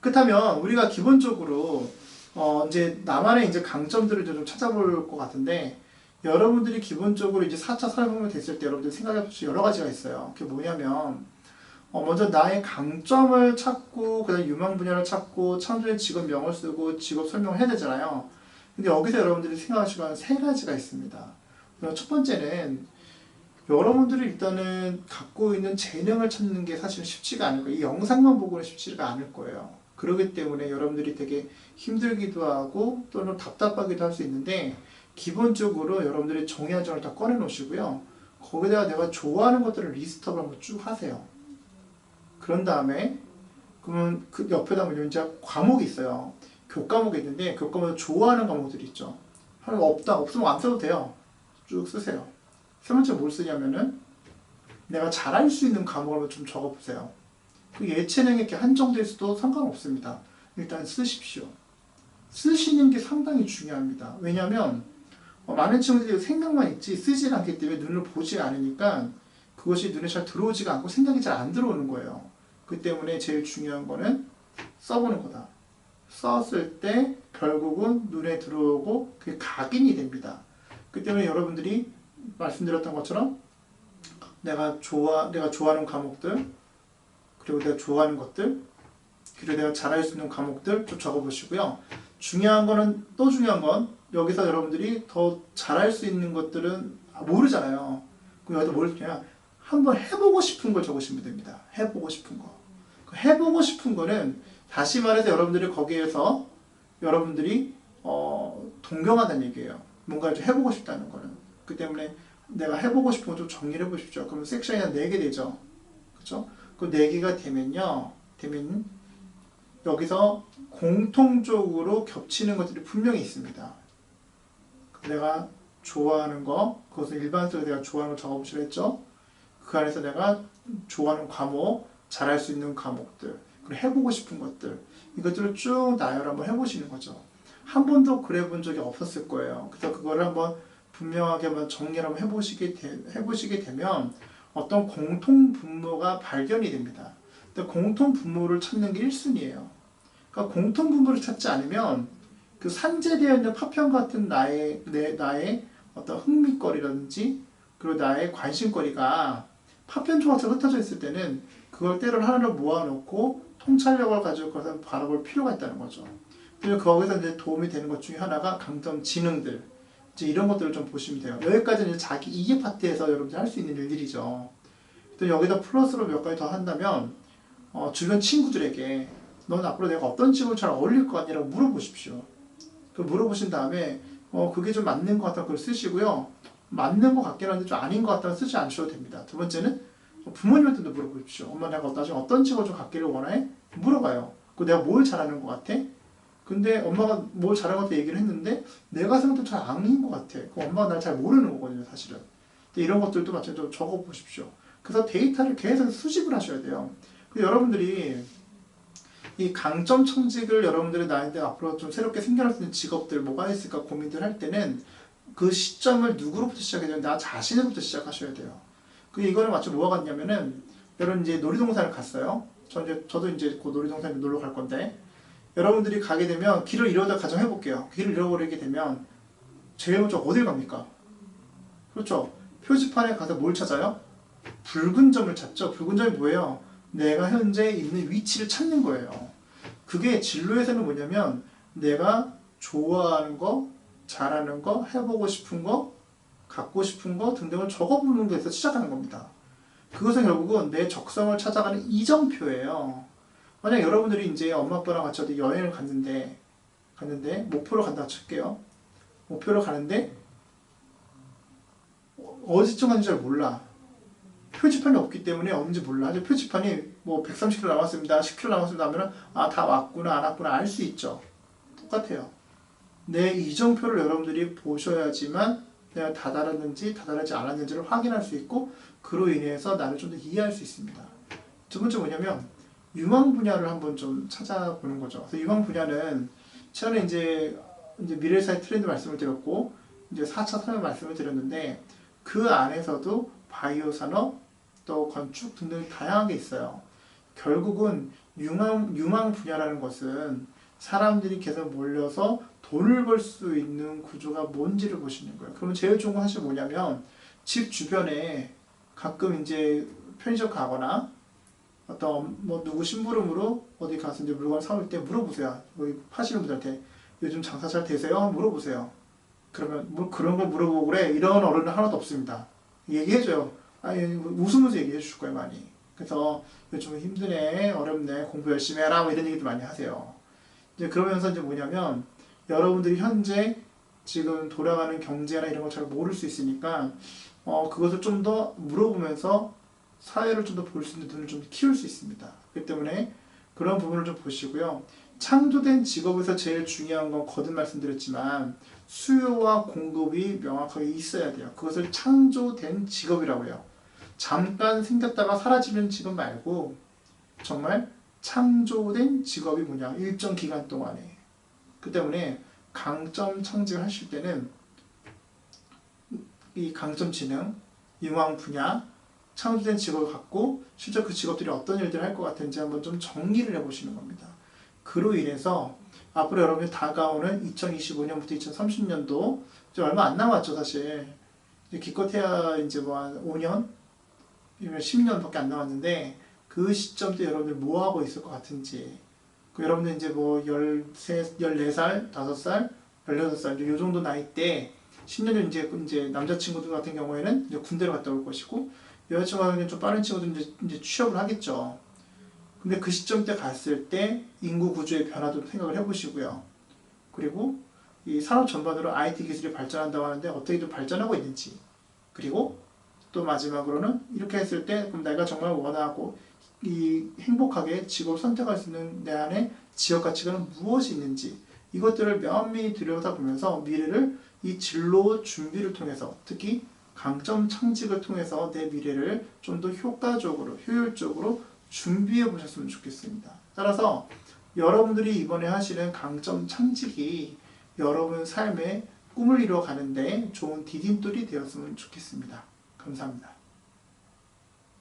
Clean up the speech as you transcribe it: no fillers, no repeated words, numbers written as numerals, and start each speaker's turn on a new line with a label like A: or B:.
A: 그렇다면 우리가 기본적으로 이제 나만의 이제 강점들을 좀 찾아볼 것 같은데 여러분들이 기본적으로 이제 4차 산업혁명 됐을 때 여러분들 생각해 보실 여러 가지가 있어요. 그게 뭐냐면 먼저 나의 강점을 찾고 그다음 유망 분야를 찾고 창조의 직업명을 쓰고 직업 설명을 해야 되잖아요. 근데 여기서 여러분들이 생각하실 거는 세 가지가 있습니다. 첫 번째는 여러분들이 일단은 갖고 있는 재능을 찾는 게 사실은 쉽지가 않을 거예요. 이 영상만 보고는 쉽지가 않을 거예요. 그렇기 때문에 여러분들이 되게 힘들기도 하고 또는 답답하기도 할 수 있는데 기본적으로 여러분들이 종이 한 장을 다 꺼내 놓으시고요. 거기다가 내가 좋아하는 것들을 리스트업을 한번 쭉 하세요. 그런 다음에 그러면 그 옆에다 보면 이제 과목이 있어요. 교과목이 있는데 교과목에 좋아하는 과목들이 있죠. 하나 없으면 안 써도 돼요. 쭉 쓰세요. 세 번째 뭘 쓰냐면은 내가 잘할 수 있는 과목을 좀 적어보세요. 그 예체능에 이렇게 한정될 수도 상관없습니다. 일단 쓰십시오. 쓰시는 게 상당히 중요합니다. 왜냐하면 많은 친구들이 생각만 있지 쓰질 않기 때문에 눈을 보지 않으니까 그것이 눈에 잘 들어오지가 않고 생각이 잘 안 들어오는 거예요. 그 때문에 제일 중요한 거는 써보는 거다. 썼을 때 결국은 눈에 들어오고 그게 각인이 됩니다. 그 때문에 여러분들이 말씀드렸던 것처럼 내가 좋아하는 과목들, 그리고 내가 좋아하는 것들, 그리고 내가 잘할 수 있는 과목들 좀 적어보시고요. 또 중요한 건 여기서 여러분들이 더 잘할 수 있는 것들은 모르잖아요. 그럼 여기서 뭘 그냥 한번 해보고 싶은 걸 적으시면 됩니다. 해보고 싶은 거. 해보고 싶은 거는 다시 말해서 여러분들이 거기에서 여러분들이 동경한다는 얘기예요. 뭔가를 좀 해보고 싶다는 거는. 그 때문에 내가 해보고 싶은 거 좀 정리를 해보십시오. 그러면 섹션이 한 4개 되죠. 그렇죠? 그 4개가 되면 여기서 공통적으로 겹치는 것들이 분명히 있습니다. 내가 좋아하는 거, 그것은 일반적으로 내가 좋아하는 거 적어보시라 했죠. 그 안에서 내가 좋아하는 과목, 잘할 수 있는 과목들, 그리고 해보고 싶은 것들, 이것들을 쭉 나열을 한번 해보시는 거죠. 한 번도 그래 본 적이 없었을 거예요. 그래서 그거를 한번 분명하게 한번 정리를 한번 해보시게 되면 어떤 공통 분모가 발견이 됩니다. 근데 공통 분모를 찾는 게 1순위예요. 그러니까 공통 분모를 찾지 않으면 그 산재되어 있는 파편 같은 나의 어떤 흥미거리라든지 그리고 나의 관심거리가 파편 조각처럼 흩어져 있을 때는 그걸 때를 하나로 모아놓고 통찰력을 가지고 그것을 바라볼 필요가 있다는 거죠. 그리고 거기서 이제 도움이 되는 것 중에 하나가 강점 지능들, 이제 이런 것들을 좀 보시면 돼요. 여기까지는 이제 자기 이해 파트에서 여러분들 할 수 있는 일들이죠. 또 여기다 플러스로 몇 가지 더 한다면 주변 친구들에게 넌 앞으로 내가 어떤 친구를 잘 어울릴 것 같냐고 물어보십시오. 그 물어보신 다음에 그게 좀 맞는 것 같다면 그걸 쓰시고요. 맞는 것 같긴 한데 좀 아닌 것 같다면 쓰지 않으셔도 됩니다. 두 번째는 부모님한테도 물어보십시오. 엄마 내가 나중에 어떤 친구를 좀 갖기를 원해? 물어봐요. 그 내가 뭘 잘하는 것 같아? 근데 엄마가 뭘 잘하는 것 같아 얘기를 했는데 내가 생각해도 잘 아닌 것 같아. 그럼 엄마가 날 잘 모르는 거거든요, 사실은. 근데 이런 것들도 마찬가지로 적어보십시오. 그래서 데이터를 계속 수집을 하셔야 돼요. 여러분들이 이 강점 청직을 여러분들이 나한테 앞으로 좀 새롭게 생겨날 수 있는 직업들 뭐가 있을까 고민들 할 때는 그 시점을 누구로부터 시작해야 되면 나 자신으로부터 시작하셔야 돼요. 이거를 마치 뭐가 같냐면은 여러분 이제 놀이동산을 갔어요. 저도 이제 그 놀이동산에 놀러 갈 건데 여러분들이 가게 되면 길을 잃어다 가정해 볼게요. 길을 잃어버리게 되면 제일 먼저 어딜 갑니까? 그렇죠. 표지판에 가서 뭘 찾아요? 붉은 점을 찾죠. 붉은 점이 뭐예요? 내가 현재 있는 위치를 찾는 거예요. 그게 진로에서는 뭐냐면 내가 좋아하는 거, 잘하는 거, 해보고 싶은 거, 갖고 싶은 거 등등을 적어보는 데서 시작하는 겁니다. 그것은 결국은 내 적성을 찾아가는 이정표예요. 만약 여러분들이 이제 엄마 아빠랑 같이 어디 여행을 갔는데 목표로 간다고 칠게요. 목표로 가는데 어디쯤 가는지 잘 몰라. 표지판이 없기 때문에 어딘지 몰라. 이제 표지판이 뭐 130km 남았습니다. 10km 남았습니다 하면 다 왔구나 안 왔구나 알 수 있죠. 똑같아요. 내 이정표를 여러분들이 보셔야지만 내가 다다랐는지 다다르지 않았는지를 확인할 수 있고 그로 인해서 나를 좀 더 이해할 수 있습니다. 두 번째 뭐냐면 유망 분야를 한번 좀 찾아보는 거죠. 그래서 유망 분야는 최근에 이제 미래사회 트렌드 말씀을 드렸고 이제 4차 산업 말씀을 드렸는데 그 안에서도 바이오 산업 또 건축 등등 다양하게 있어요. 결국은 유망 분야라는 것은 사람들이 계속 몰려서 돈을 벌 수 있는 구조가 뭔지를 보시는 거예요. 그러면 제일 좋은 건 사실 뭐냐면 집 주변에 가끔 이제 편의점 가거나 어떤 뭐 누구 심부름으로 어디 가서 이제 물건 사올 때 물어보세요. 여기 파시는 분들한테 요즘 장사 잘 되세요? 한번 물어보세요. 그러면 뭐 그런 걸 물어보고 그래 이런 어른은 하나도 없습니다. 얘기해줘요. 아니 웃으면서 얘기해 줄 거예요 많이. 그래서 요즘 힘드네, 어렵네, 공부 열심히 해라 뭐 이런 얘기도 많이 하세요. 이제 그러면서 이제 뭐냐면 여러분들이 현재 지금 돌아가는 경제나 이런 걸 잘 모를 수 있으니까 그것을 좀 더 물어보면서 사회를 좀 더 볼 수 있는 눈을 좀 키울 수 있습니다. 그렇기 때문에 그런 부분을 좀 보시고요. 창조된 직업에서 제일 중요한 건 거듭 말씀드렸지만 수요와 공급이 명확하게 있어야 돼요. 그것을 창조된 직업이라고 해요. 잠깐 생겼다가 사라지는 직업 말고 정말 창조된 직업이 뭐냐? 일정 기간 동안에. 그 때문에 강점 창직을 하실 때는 이 강점 지능, 유망 분야, 창조된 직업을 갖고 실제 그 직업들이 어떤 일들을 할 것 같은지 한번 좀 정리를 해보시는 겁니다. 그로 인해서 앞으로 여러분이 다가오는 2025년부터 2030년도 이제 얼마 안 남았죠 사실. 이제 기껏해야 이제 뭐 한 5년, 10년밖에 안 남았는데 그 시점 때 여러분들 뭐 하고 있을 것 같은지. 그 여러분들 이제 뭐 13, 14살, 5살, 18살 이제 요 정도 나이 때 10년 전 이제 남자친구들 같은 경우에는 이제 군대를 갔다 올 것이고 여자친구 같은 경우는 좀 빠른 친구들은 이제 취업을 하겠죠. 근데 그 시점 때 갔을 때 인구 구조의 변화도 생각을 해보시고요. 그리고 이 산업 전반으로 IT 기술이 발전한다고 하는데 어떻게 좀 발전하고 있는지. 그리고 또 마지막으로는 이렇게 했을 때 그럼 내가 정말 원하고 이 행복하게 직업을 선택할 수 있는 내 안에 지역 가치관은 무엇이 있는지 이것들을 면밀히 들여다보면서 미래를 이 진로 준비를 통해서 특히 강점 창직을 통해서 내 미래를 좀 더 효과적으로 효율적으로 준비해 보셨으면 좋겠습니다. 따라서 여러분들이 이번에 하시는 강점 창직이 여러분 삶의 꿈을 이루어 가는데 좋은 디딤돌이 되었으면 좋겠습니다. 감사합니다.